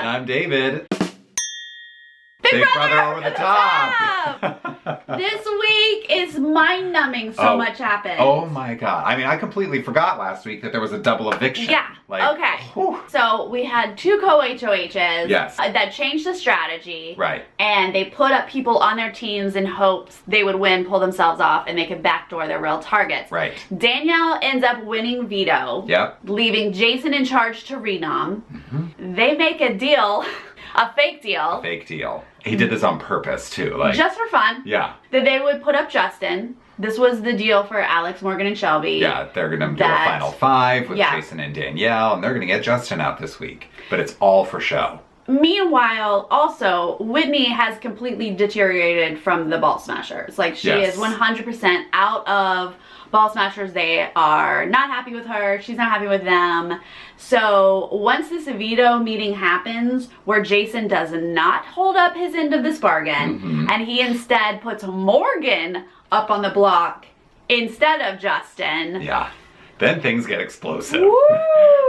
I'm David. Big Brother over the top. This week is mind-numbing. So much happened. Oh my god. I mean, I completely forgot last week that there was a double eviction. Yeah. Okay. Whew. So we had 2 co-HOHs. Yes. That changed the strategy. Right. And they put up people on their teams in hopes they would win, pull themselves off, and they could backdoor their real targets. Right. Danielle ends up winning veto. Yep. Leaving Jason in charge to renom. They make a deal. A fake deal. Fake deal. He did this on purpose too. Like, just for fun. yeah. That they would put up Justin. This was the deal for Alex, Morgan, and Shelby. Yeah, they're gonna do a final 5 with Jason and Danielle, and they're gonna get Justin out this week. But it's all for show. Meanwhile, also, Whitney has completely deteriorated from the Ball Smashers. Like, she is 100% out of Ball Smashers. They are not happy with her. She's not happy with them. So once this veto meeting happens, where Jason does not hold up his end of this bargain, and he instead puts Morgan up on the block instead of Justin. Yeah. Then things get explosive. Woo!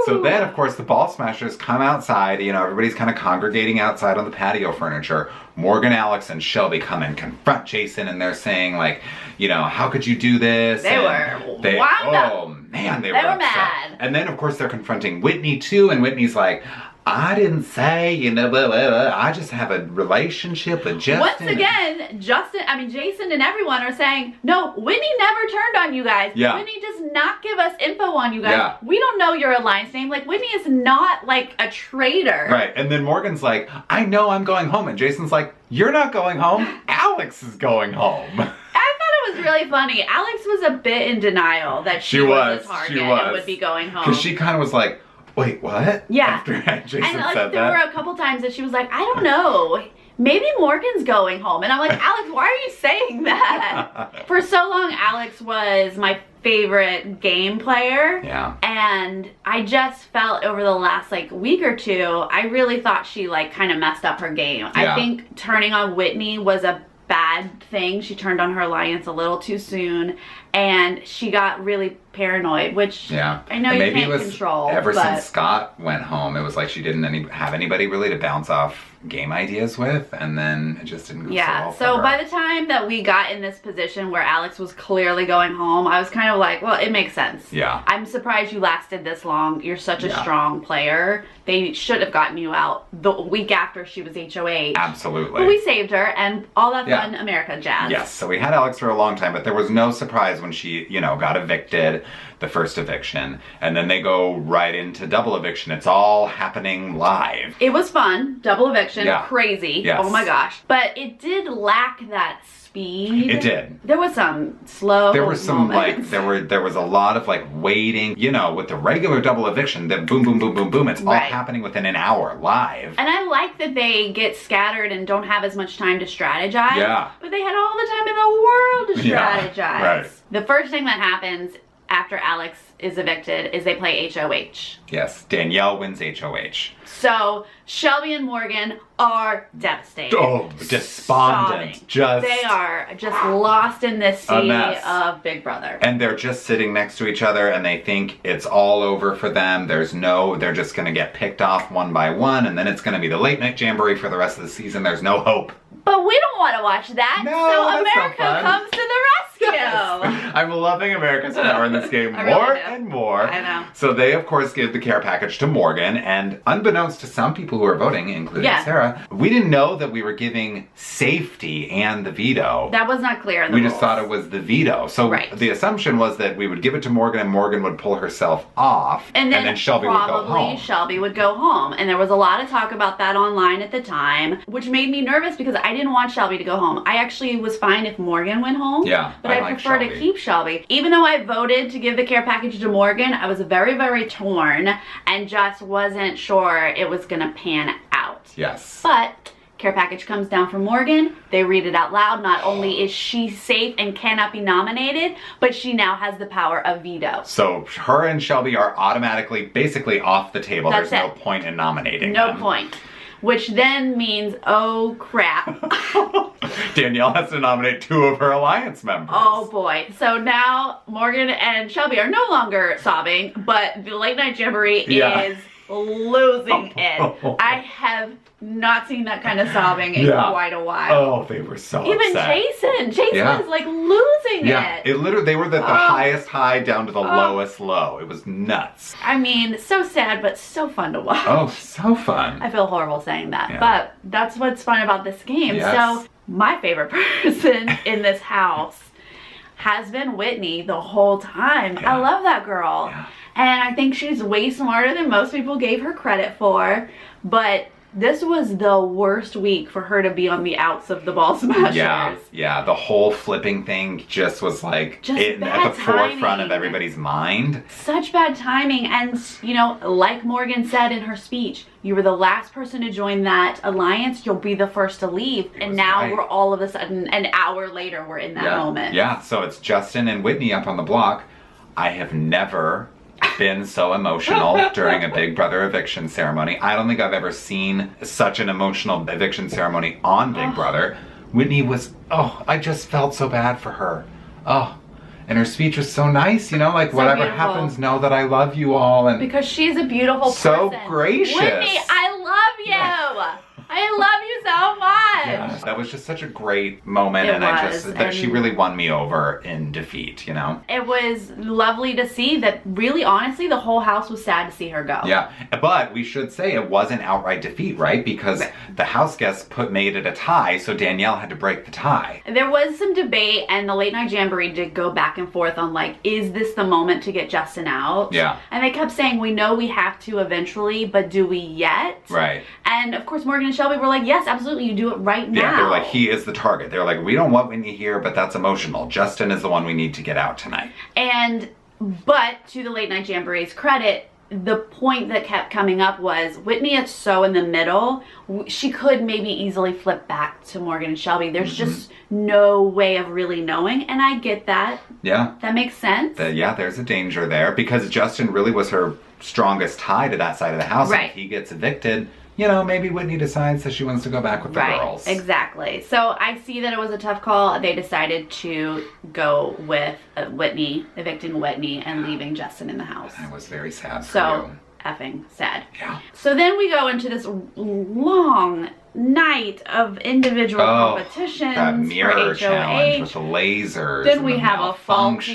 So then, of course, the Ball Smashers come outside. You know, everybody's kind of congregating outside on the patio furniture. Morgan, Alex, and Shelby come and confront Jason, and they're saying, like, you know, how could you do this? They were wound up. Oh, man, they were upset. mad. And then, of course, they're confronting Whitney, too, and Whitney's like, I didn't say, you know, blah, blah, blah. I just have a relationship with Justin. Once again, Jason and everyone are saying, no, Whitney never turned on you guys. Yeah. Whitney does not give us info on you guys. Yeah. We don't know your alliance name. Like, Whitney is not like a traitor. Right, and then Morgan's like, I know I'm going home. And Jason's like, you're not going home. Alex is going home. I thought it was really funny. Alex was a bit in denial that she was a target and would be going home. Because she kind of was like, wait, what? Yeah. After Jason and like, said there that. were a couple times that she was like, I don't know. Maybe Morgan's going home. And I'm like, Alex, why are you saying that? For so long, Alex was my favorite game player. Yeah. And I just felt over the last like week or two, I really thought she like kind of messed up her game. Yeah. I think turning on Whitney was a bad thing. She turned on her alliance a little too soon, and she got really paranoid, which I know you can't control. Ever since Scott went home, it was like she didn't have anybody really to bounce off game ideas with, and then it just didn't go so well for so her. by the time that we got in this position where Alex was clearly going home, I was kind of like, well, it makes sense. Yeah. I'm surprised you lasted this long. You're such a strong player. They should have gotten you out the week after she was HOH. Absolutely. But we saved her, and all that fun America jazz. Yes, so we had Alex for a long time, but there was no surprise when she, you know, got evicted, the first eviction, and then they go right into double eviction. It's all happening live. It was fun. Double eviction. Yeah. Crazy. Yes. Oh my gosh. But it did lack that speed. It did. There was some slow There was some moments. like there was a lot of like waiting. You know, with the regular double eviction, that boom boom boom boom boom, it's all happening within an hour live. And I like that they get scattered and don't have as much time to strategize. Yeah. But they had all the time in the world to strategize. Yeah, right. The first thing that happens after Alex is evicted is they play HOH. Yes, Danielle wins HOH. So Shelby and Morgan are devastated. Oh, despondent. Sobbing. They are just lost in this sea mess. of Big Brother. And they're just sitting next to each other, and they think it's all over for them. They're just gonna get picked off one by one, and then it's gonna be the late night jamboree for the rest of the season. There's no hope. But we don't want to watch that. No, so that's America not fun. comes to the rescue. Yes. I'm loving America's power in this game I more really do. and more. I know. So they, of course, give the care package to Morgan, and unbeknownst to some people who are voting, including Sarah, we didn't know that we were giving safety and the veto. That was not clear in the We rules. just thought it was the veto. So the assumption was that we would give it to Morgan, and Morgan would pull herself off, and then Shelby would go home. Shelby would go home. And there was a lot of talk about that online at the time, which made me nervous because I didn't want Shelby to go home. I actually was fine if Morgan went home. Yeah, but I like prefer to keep Shelby. Even though I voted to give the care package to Morgan, I was very, very torn and just wasn't sure it was gonna pan out. Yes. But care package comes down from Morgan. They read it out loud. Not only is she safe and cannot be nominated, but she now has the power of veto. So her and Shelby are automatically, basically off the table. That's There's no point in nominating No them. point. Which then means, oh crap. Danielle has to nominate 2 of her alliance members. Oh boy. So now Morgan and Shelby are no longer sobbing, but the late night jamboree is losing it. I have not seen that kind of sobbing in quite a while. Oh, they were so Even upset. Jason was like losing it. It literally, they were at the highest high down to the lowest low. It was nuts. I mean, so sad, but so fun to watch. Oh, so fun. I feel horrible saying that, but that's what's fun about this game. Yes. So my favorite person in this house has been Whitney the whole time. I love that girl. And I think she's way smarter than most people gave her credit for. But this was the worst week for her to be on the outs of the Ball Smashers. Yeah, the whole flipping thing just was like at the forefront of everybody's mind. Such bad timing. And, you know, like Morgan said in her speech, you were the last person to join that alliance. You'll be the first to leave. And now we're all of a sudden, an hour later, we're in that moment. Yeah, so it's Justin and Whitney up on the block. I have never been so emotional during a Big Brother eviction ceremony. I don't think I've ever seen such an emotional eviction ceremony on Big Brother. Whitney was, I just felt so bad for her. And her speech was so nice, you know, like so whatever happens, know that I love you all. And because she's a beautiful person. So gracious. Whitney, I love you. I love you so much. Yeah, that was just such a great moment, and she really won me over in defeat, you know? It was lovely to see that, really, honestly, the whole house was sad to see her go. Yeah, but we should say it wasn't outright defeat, right? Because the house guests made it a tie, so Danielle had to break the tie. There was some debate, and the Late Night Jamboree did go back and forth on, like, is this the moment to get Justin out? Yeah. And they kept saying, we know we have to eventually, but do we yet? Right. And, of course, Morgan and Shelby were like, yes, absolutely, you do it right now. Yeah, they were like, he is the target. They were like, we don't want Whitney here, but that's emotional. Justin is the one we need to get out tonight. But to the Late Night Jamboree's credit, the point that kept coming up was Whitney is so in the middle. She could maybe easily flip back to Morgan and Shelby. There's just no way of really knowing, and I get that. Yeah. That makes sense. There's a danger there because Justin really was her strongest tie to that side of the house. Right. And if he gets evicted, you know, maybe Whitney decides that she wants to go back with the girls. Exactly. So I see that it was a tough call. They decided to go with Whitney, evicting Whitney, and leaving Justin in the house. I was very sad for so you. Effing sad. Yeah. So then we go into this long night of individual competitions. That mirror for challenge with the lasers. Then we have a faulty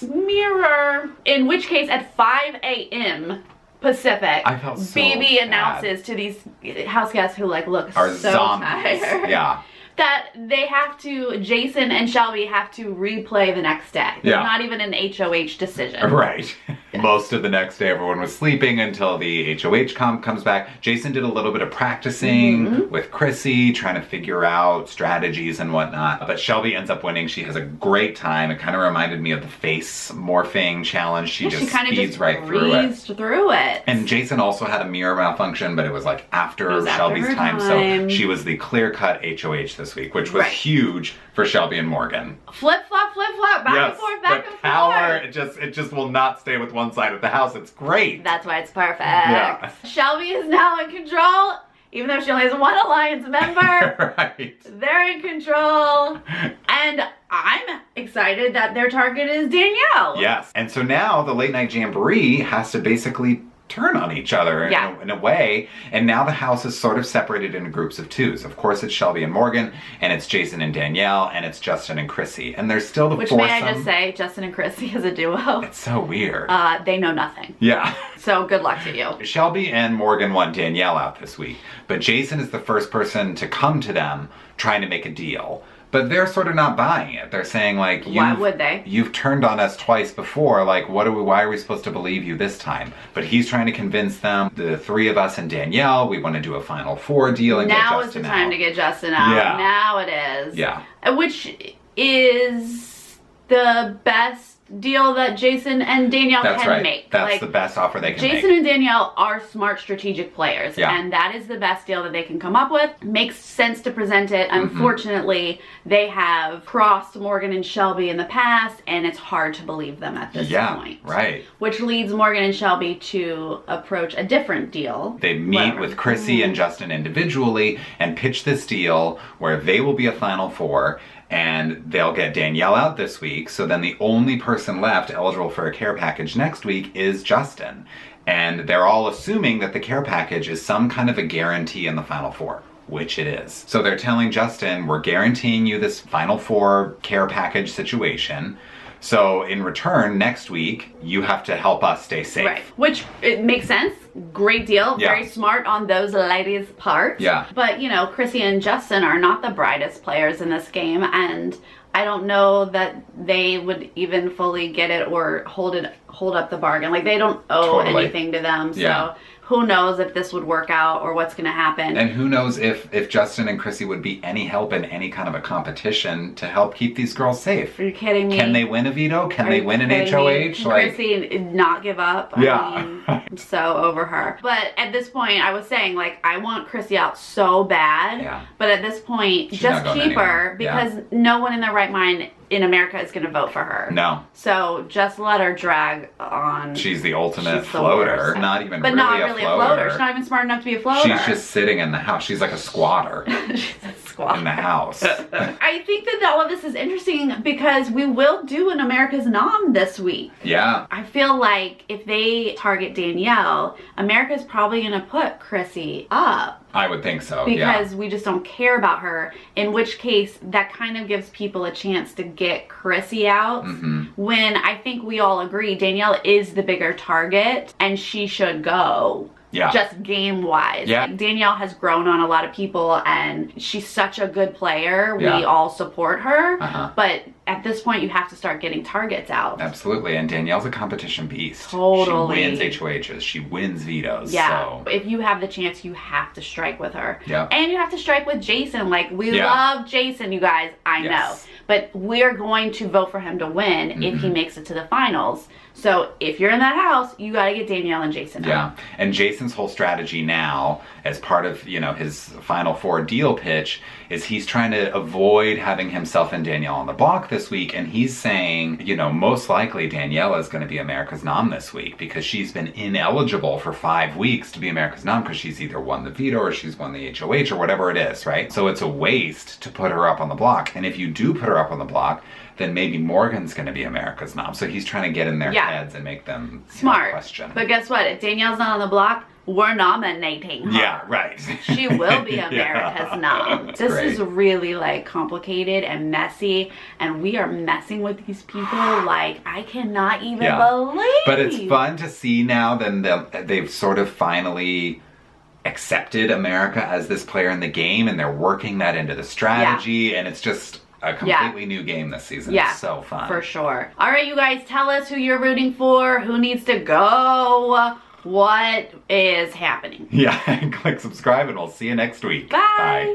mirror. In which case, at 5 a.m. Pacific, I felt so BB bad. announces to these house guests who like look Are so zombies. tired. Yeah. That they have to, Jason and Shelby have to replay the next day. There's not even an HOH decision. Right. Most of the next day everyone was sleeping until the HOH comes back. Jason did a little bit of practicing with Chrissy, trying to figure out strategies and whatnot. But Shelby ends up winning. She has a great time. It kind of reminded me of the face morphing challenge. She just speeds right through it. And Jason also had a mirror malfunction, but it was like after Shelby's time. So she was the clear-cut HOH this week, which was huge for Shelby and Morgan. Flip-flop, back and forth, back and forth. Power, it just will not stay with one side of the house. It's great. That's why it's perfect. Yeah. Shelby is now in control, even though she only has one alliance member. Right. They're in control. And I'm excited that their target is Danielle. Yes. And so now the Late Night Jamboree has to basically turn on each other in a way, and now the house is sort of separated into groups of twos. Of course, it's Shelby and Morgan, and it's Jason and Danielle, and it's Justin and Chrissy, and there's still the foursome. Which, may I just say, Justin and Chrissy as a duo. It's so weird. They know nothing. Yeah. So good luck to you. Shelby and Morgan want Danielle out this week, but Jason is the first person to come to them trying to make a deal. But they're sort of not buying it. They're saying, like, why would they? You've turned on us twice before. Like, why are we supposed to believe you this time? But he's trying to convince them, the three of us and Danielle, we want to do a Final Four deal and get Justin out. Now is the time to get Justin out. Yeah. Now it is. Yeah. Which is the best deal that Jason and Danielle can make. That's the best offer they can make. Jason and Danielle are smart strategic players, yeah. and that is the best deal that they can come up with. Makes sense to present it. Unfortunately, they have crossed Morgan and Shelby in the past, and it's hard to believe them at this point. Right. Which leads Morgan and Shelby to approach a different deal. They meet with Chrissy and Justin individually and pitch this deal where they will be a Final Four, and they'll get Danielle out this week, so then the only person left eligible for a care package next week is Justin. And they're all assuming that the care package is some kind of a guarantee in the Final Four, which it is. So they're telling Justin, we're guaranteeing you this Final Four care package situation. So in return, next week, you have to help us stay safe. Right. Which, it makes sense. Great deal. Yeah. Very smart on those ladies' part. Yeah. But, you know, Chrissy and Justin are not the brightest players in this game, and I don't know that they would even fully get it or hold up the bargain. Like, they don't owe anything to them. So who knows if this would work out or what's going to happen. And who knows if Justin and Chrissy would be any help in any kind of a competition to help keep these girls safe. Are you kidding me? Can they win a veto? Can they win an HOH? Can Chrissy not give up? Yeah. I mean, I'm so over her. But at this point, I was saying, like, I want Chrissy out so bad. Yeah. But at this point, She's just not going keep her anywhere. because no one in their right mind in America is going to vote for her. No. So just let her drag on. She's the ultimate She's the floater. worst. Not even but really not a really floater. a floater. She's not even smart enough to be a floater. She's just sitting in the house. She's like a squatter She's a squatter. in the house. I think that all of this is interesting because we will do an America's Nom this week. Yeah. I feel like if they target Danielle, America's probably going to put Chrissy up. I would think so, because we just don't care about her, in which case that kind of gives people a chance to get Chrissy out, when I think we all agree Danielle is the bigger target and she should go. Yeah. Just game-wise. Yeah. Like, Danielle has grown on a lot of people and she's such a good player. Yeah. We all support her. Uh-huh. But at this point, you have to start getting targets out. Absolutely. And Danielle's a competition beast. Totally. She wins HOHs. She wins vetoes. Yeah. So. If you have the chance, you have to strike with her. Yeah. And you have to strike with Jason. Like, we Yeah. love Jason, you guys. I Yes. know. But we're going to vote for him to win if he makes it to the finals. So if you're in that house, you got to get Danielle and Jason out. Yeah. And Jason's whole strategy now, as part of, you know, his Final Four deal pitch, is he's trying to avoid having himself and Danielle on the block this week. And he's saying, you know, most likely Danielle is going to be America's Nom this week because she's been ineligible for 5 weeks to be America's Nom because she's either won the veto or she's won the HOH or whatever it is, right? So it's a waste to put her up on the block. And if you do put her up on the block, then maybe Morgan's going to be America's Nom. So he's trying to get in their heads and make them smart. Question. But guess what? If Danielle's not on the block, we're nominating her. Yeah, right. She will be America's Nom. This great. is really like complicated and messy, and we are messing with these people like I cannot even believe. But it's fun to see now that they've sort of finally accepted America as this player in the game, and they're working that into the strategy, and it's just a completely new game this season. Yeah, it's so fun. For sure. All right, you guys, tell us who you're rooting for, who needs to go, what is happening. Yeah, click subscribe and we'll see you next week. Bye.